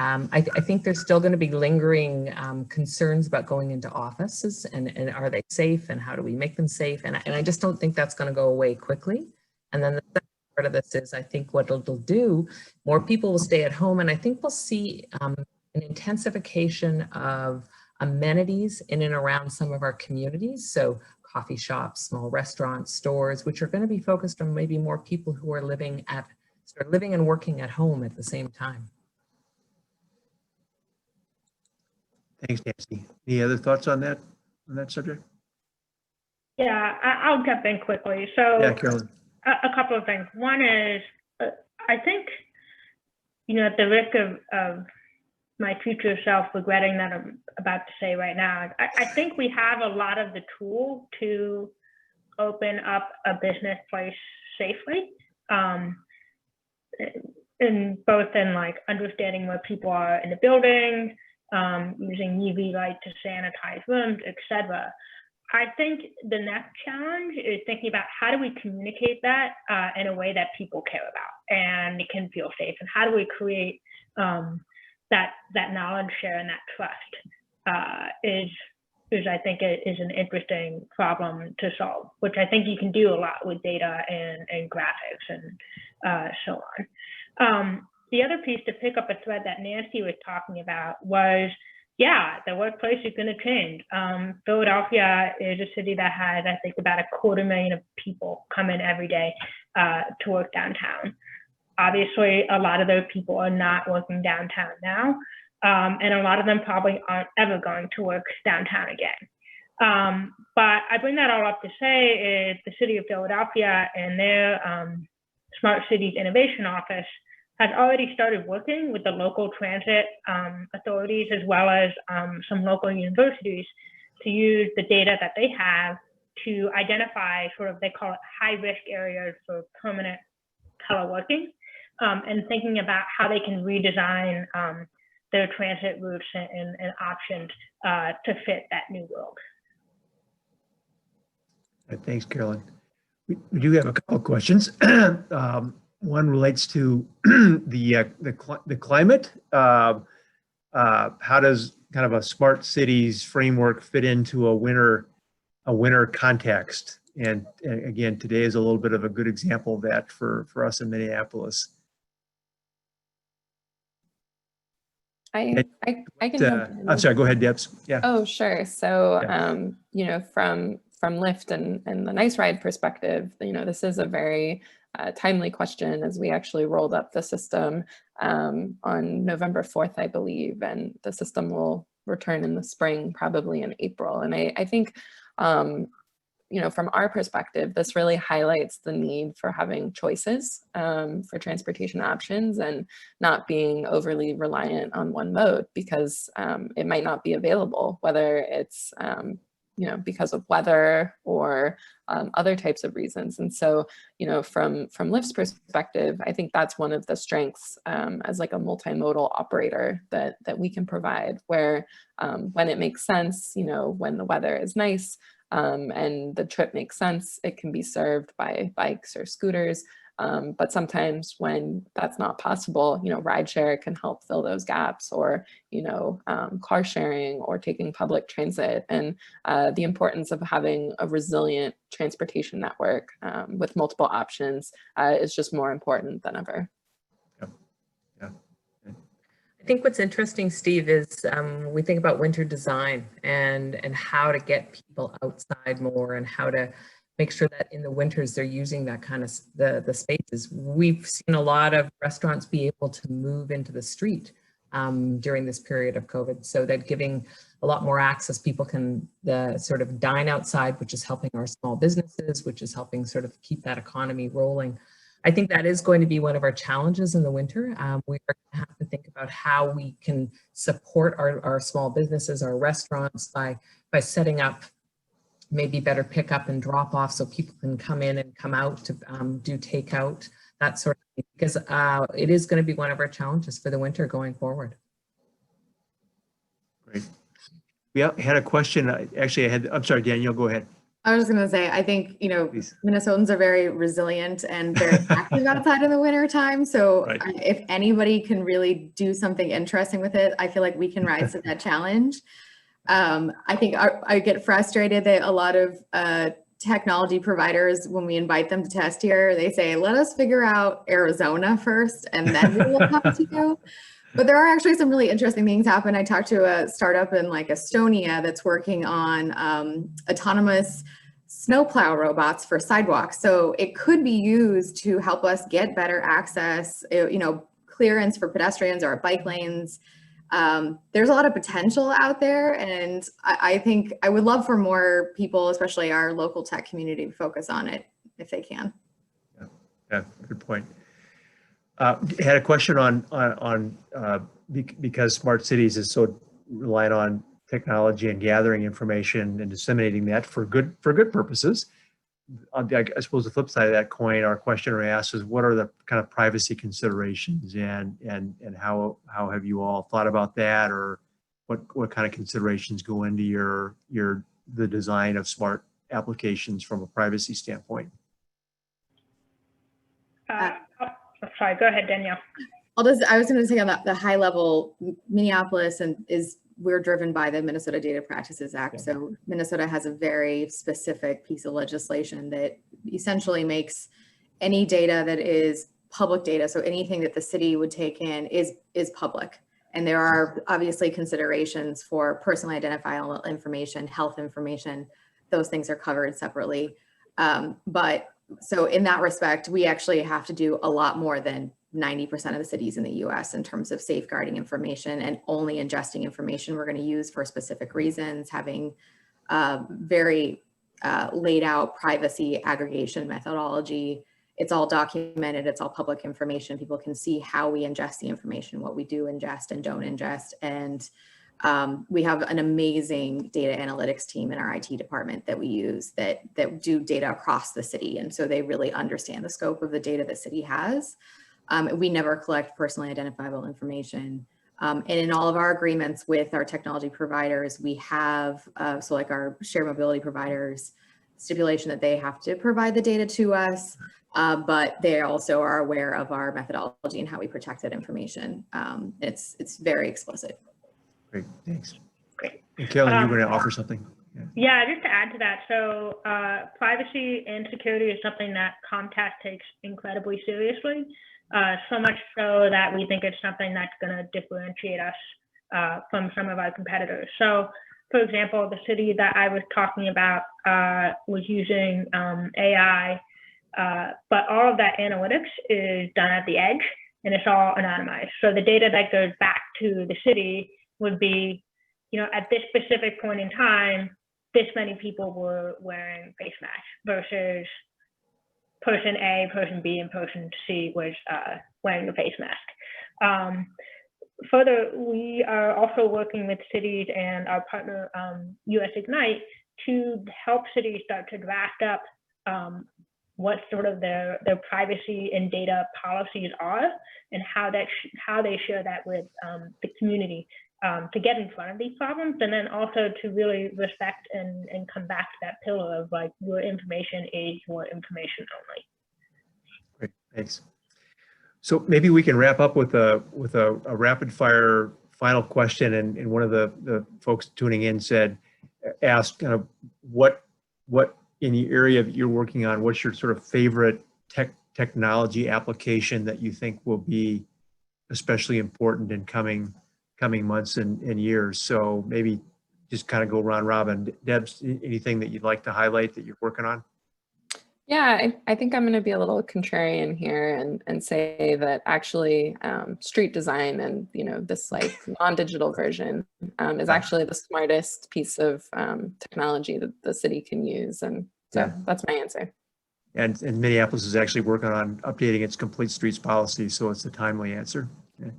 I think there's still going to be lingering concerns about going into offices and are they safe and how do we make them safe? And I just don't think that's going to go away quickly. And then the second part of this is I think what it'll do, more people will stay at home, and I think we'll see an intensification of amenities in and around some of our communities. So coffee shops, small restaurants, stores, which are going to be focused on maybe more people who are living and working at home at the same time. Thanks, Nancy. Any other thoughts on that subject? Yeah, I'll jump in quickly. So Yeah, Carolyn. a couple of things. One is, I think, you know, at the risk of my future self regretting that I'm about to say right now, I think we have a lot of the tool to open up a business place safely. In both in like understanding where people are in the building, using UV light to sanitize rooms, etc. I think the next challenge is thinking about how do we communicate that in a way that people care about and can feel safe, and how do we create that knowledge share and that trust is I think is an interesting problem to solve, which I think you can do a lot with data and graphics and so on. The other piece, to pick up a thread that Nancy was talking about, was, yeah, the workplace is going to change. Philadelphia is a city that has, I think, about 250,000 people come in every day to work downtown. Obviously, a lot of those people are not working downtown now, and a lot of them probably aren't ever going to work downtown again. But I bring that all up to say is the city of Philadelphia and their Smart Cities Innovation Office has already started working with the local transit authorities as well as some local universities to use the data that they have to identify sort of, they call it high risk areas for permanent teleworking. and thinking about how they can redesign their transit routes and options to fit that new world. Thanks, Carolyn. We do have a couple of questions. One relates to the climate. How does kind of a smart cities framework fit into a winter context? And again, today is a little bit of a good example of that for us in Minneapolis. I can jump in. I'm sorry, go ahead, Debs. Yeah. Oh, sure. So, Yeah. you know, from Lyft and the Nice Ride perspective, you know, this is a very timely question as we actually rolled up the system on November 4th, I believe, and the system will return in the spring, probably in April. And I think, you know, from our perspective, this really highlights the need for having choices for transportation options and not being overly reliant on one mode, because it might not be available, whether it's you know, because of weather or other types of reasons. And so, you know, from Lyft's perspective, I think that's one of the strengths as like a multimodal operator that we can provide, where when it makes sense, you know, when the weather is nice, and the trip makes sense, it can be served by bikes or scooters. But sometimes when that's not possible, you know, rideshare can help fill those gaps, or, you know, car sharing or taking public transit. And the importance of having a resilient transportation network with multiple options is just more important than ever. I think what's interesting, Steve, is we think about winter design and how to get people outside more, and how to make sure that in the winters they're using that kind of the spaces. We've seen a lot of restaurants be able to move into the street during this period of COVID, so that giving a lot more access, people can sort of dine outside, which is helping our small businesses, which is helping sort of keep that economy rolling. I think that is going to be one of our challenges in the winter. We are going to have to think about how we can support our small businesses, our restaurants, by setting up maybe better pick up and drop off, so people can come in and come out to do takeout, that sort of thing, because it is going to be one of our challenges for the winter going forward. Great. We had a question. Actually, I'm sorry, Danielle, go ahead. I was going to say, I think, you know, Please. Minnesotans are very resilient and very active outside in the winter time. So Right. If anybody can really do something interesting with it, I feel like we can rise to that challenge. I think I get frustrated that a lot of technology providers, when we invite them to test here, they say, let us figure out Arizona first, and then we will come to you. But there are actually some really interesting things happen. I talked to a startup in like Estonia that's working on autonomous snowplow robots for sidewalks. So it could be used to help us get better access, you know, clearance for pedestrians or bike lanes. There's a lot of potential out there, and I think I would love for more people, especially our local tech community, to focus on it if they can. Yeah, good point. Had a question on because smart cities is so reliant on technology and gathering information and disseminating that for good purposes. I suppose the flip side of that coin, our questioner asks, is what are the kind of privacy considerations, and how have you all thought about that, or what kind of considerations go into the design of smart applications from a privacy standpoint? Sorry, go ahead, Danielle. I was going to say on the high level, Minneapolis we're driven by the Minnesota Data Practices Act. Yeah. So Minnesota has a very specific piece of legislation that essentially makes any data that is public data, so anything that the city would take in is public. And there are obviously considerations for personally identifiable information, health information. Those things are covered separately. But so in that respect, we actually have to do a lot more than 90% of the cities in the US in terms of safeguarding information and only ingesting information we're going to use for specific reasons, having very laid out privacy aggregation methodology. It's all documented, it's all public information. People can see how we ingest the information, what we do ingest and don't ingest. And we have an amazing data analytics team in our IT department that we use that do data across the city. And so they really understand the scope of the data the city has. We never collect personally identifiable information. And in all of our agreements with our technology providers, we have, so like our shared mobility providers, stipulation that they have to provide the data to us, but they also are aware of our methodology and how we protect that information. It's very explicit. Great, thanks. Great. And Carolyn, you were going to offer something? Yeah, just to add to that, so privacy and security is something that Comcast takes incredibly seriously, so much so that we think it's something that's going to differentiate us from some of our competitors. So, for example, the city that I was talking about was using AI, but all of that analytics is done at the edge, and it's all anonymized. So the data that goes back to the city would be, at this specific point in time, this many people were wearing face masks versus person A, person B, and person C was wearing a face mask. Further, we are also working with cities and our partner, US Ignite, to help cities start to draft up what sort of their privacy and data policies are, and how they share that with the community. To get in front of these problems, and then also to really respect and come back to that pillar of like, your information is your information only. Great, thanks. So maybe we can wrap up with a rapid fire final question. And one of the folks tuning in asked kind of what in the area that you're working on, what's your sort of favorite technology application that you think will be especially important in coming months and years? So maybe just kind of go round robin. Debs, anything that you'd like to highlight that you're working on? Yeah, I think I'm going to be a little contrarian here and say that actually street design and this like non-digital version is actually the smartest piece of technology that the city can use, and so that's my answer. And Minneapolis is actually working on updating its complete streets policy, so it's a timely answer. Yeah.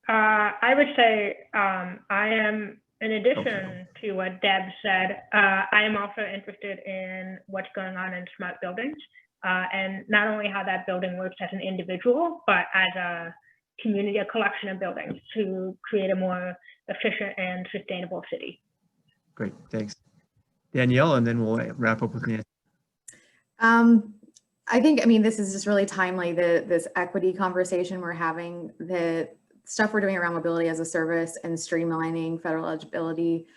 I would say I am, in addition to what Deb said, I am also interested in what's going on in smart buildings, and not only how that building works as an individual, but as a community, a collection of buildings to create a more efficient and sustainable city. Great, thanks. Danielle, and then we'll wrap up with Nancy. I think, this is just really timely, this equity conversation we're having, the stuff we're doing around mobility as a service and streamlining federal eligibility.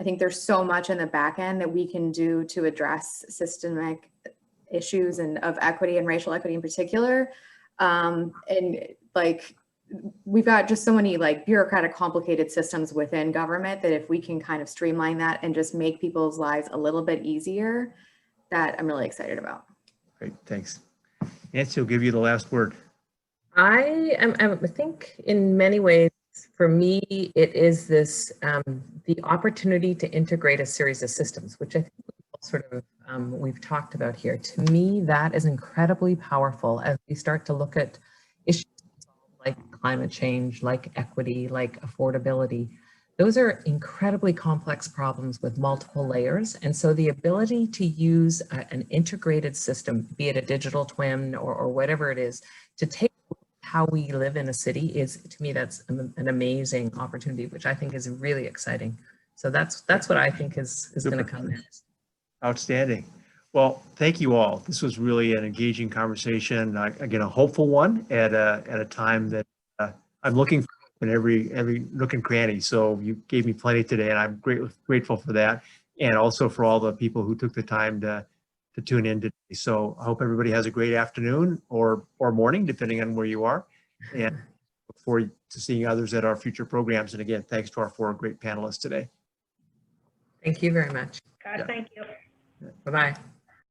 I think there's so much in the back end that we can do to address systemic issues and of equity and racial equity in particular. And like, we've got just so many like bureaucratic, complicated systems within government that if we can kind of streamline that and just make people's lives a little bit easier, that I'm really excited about. Great, thanks. Nancy will give you the last word. I think in many ways, for me, it is this, the opportunity to integrate a series of systems, which I think we've talked about here. To me, that is incredibly powerful as we start to look at issues like climate change, like equity, like affordability. Those are incredibly complex problems with multiple layers. And so the ability to use an integrated system, be it a digital twin or whatever it is, to take how we live in a city is, to me, that's an amazing opportunity, which I think is really exciting. So that's what I think is going to come next. Outstanding. Well, thank you all. This was really an engaging conversation. Again, a hopeful one at a time that I'm looking for in every nook and cranny. So you gave me plenty today, and I'm grateful for that, and also for all the people who took the time to tune in today. So I hope everybody has a great afternoon or morning, depending on where you are, and look forward to seeing others at our future programs. And again, thanks to our 4 great panelists today. Thank you very much. Thank you. Bye-bye.